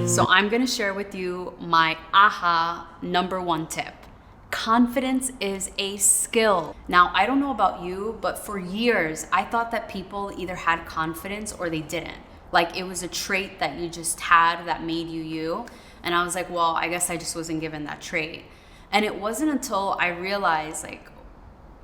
So I'm gonna share with you my aha number one tip. Confidence is a skill. Now, I don't know about you, but for years, I thought that people either had confidence or they didn't. Like it was a trait that you just had that made you you. And I was like, well, I guess I just wasn't given that trait. And it wasn't until I realized, like,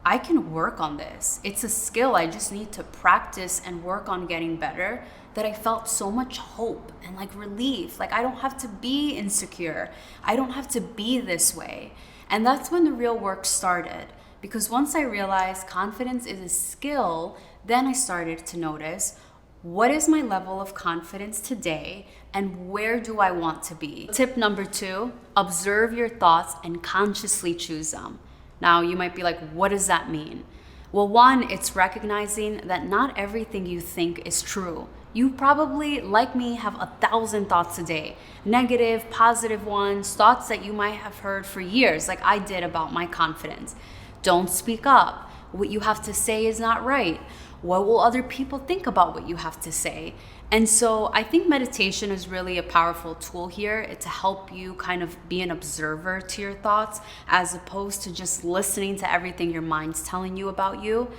I can work on this. It's a skill. I just need to practice and work on getting better, that I felt so much hope and like relief. Like I don't have to be insecure. I don't have to be this way. And that's when the real work started. Because once I realized confidence is a skill, then I started to notice, what is my level of confidence today and where do I want to be? Tip number 2, observe your thoughts and consciously choose them. Now, you might be like, what does that mean? Well, one, it's recognizing that not everything you think is true. You probably, like me, have 1,000 thoughts a day. Negative, positive ones, thoughts that you might have heard for years, like I did about my confidence. Don't speak up. What you have to say is not right. What will other people think about what you have to say? And so I think meditation is really a powerful tool here to help you kind of be an observer to your thoughts, as opposed to just listening to everything your mind's telling you about you.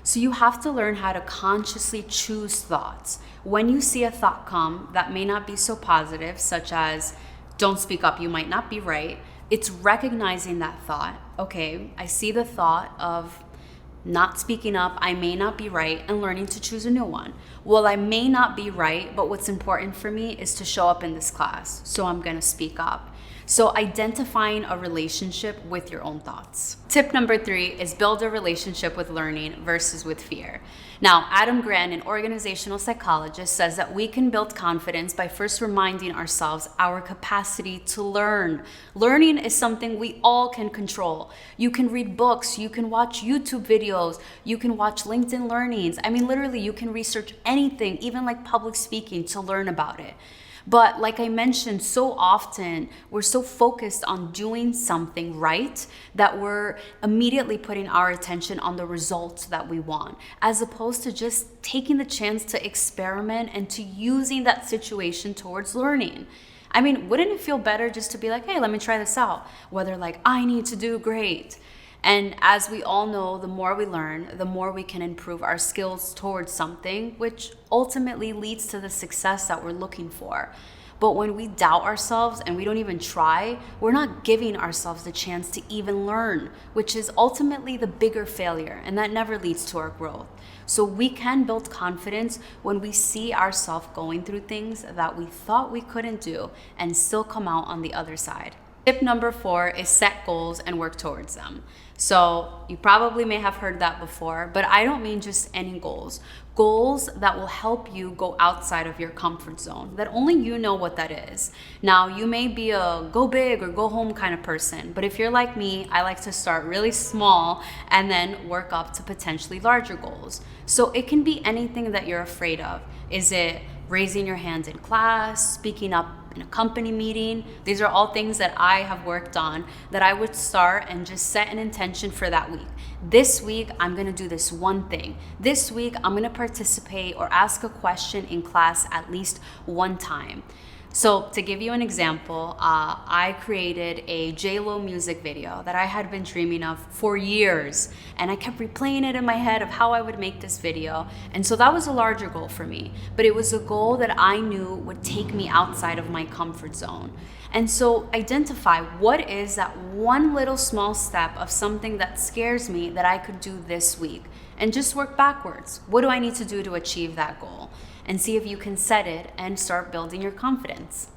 So you have to learn how to consciously choose thoughts. When you see a thought come that may not be so positive, such as, don't speak up, you might not be right, it's recognizing that thought. Okay, I see the thought of not speaking up, I may not be right, and learning to choose a new one. Well, I may not be right, but what's important for me is to show up in this class, so I'm gonna speak up. So identifying a relationship with your own thoughts. Tip number 3 is build a relationship with learning versus with fear. Now, Adam Grant, an organizational psychologist, says that we can build confidence by first reminding ourselves our capacity to learn. Learning is something we all can control. You can read books, you can watch YouTube videos, you can watch LinkedIn learnings. I mean, literally, you can research anything, even like public speaking, to learn about it. But like I mentioned, so often we're so focused on doing something right that we're immediately putting our attention on the results that we want, as opposed to just taking the chance to experiment and to using that situation towards learning. I mean, wouldn't it feel better just to be like, hey, let me try this out? Whether like, I need to do great. And as we all know, the more we learn, the more we can improve our skills towards something, which ultimately leads to the success that we're looking for. But when we doubt ourselves and we don't even try, we're not giving ourselves the chance to even learn, which is ultimately the bigger failure, and that never leads to our growth. So we can build confidence when we see ourselves going through things that we thought we couldn't do and still come out on the other side. Tip number 4 is set goals and work towards them. So you probably may have heard that before, but I don't mean just any goals. Goals that will help you go outside of your comfort zone, that only you know what that is. Now, you may be a go big or go home kind of person, but if you're like me, I like to start really small and then work up to potentially larger goals. So it can be anything that you're afraid of. Is it raising your hand in class, speaking up in a company meeting? These are all things that I have worked on, that I would start and just set an intention for that week. This week, I'm gonna do this one thing. This week, I'm gonna participate or ask a question in class at least one time. So to give you an example, I created a J-Lo music video that I had been dreaming of for years, and I kept replaying it in my head of how I would make this video. And so that was a larger goal for me, but it was a goal that I knew would take me outside of my comfort zone. And so identify, what is that one little small step of something that scares me that I could do this week, and just work backwards. What do I need to do to achieve that goal? And see if you can set it and start building your confidence.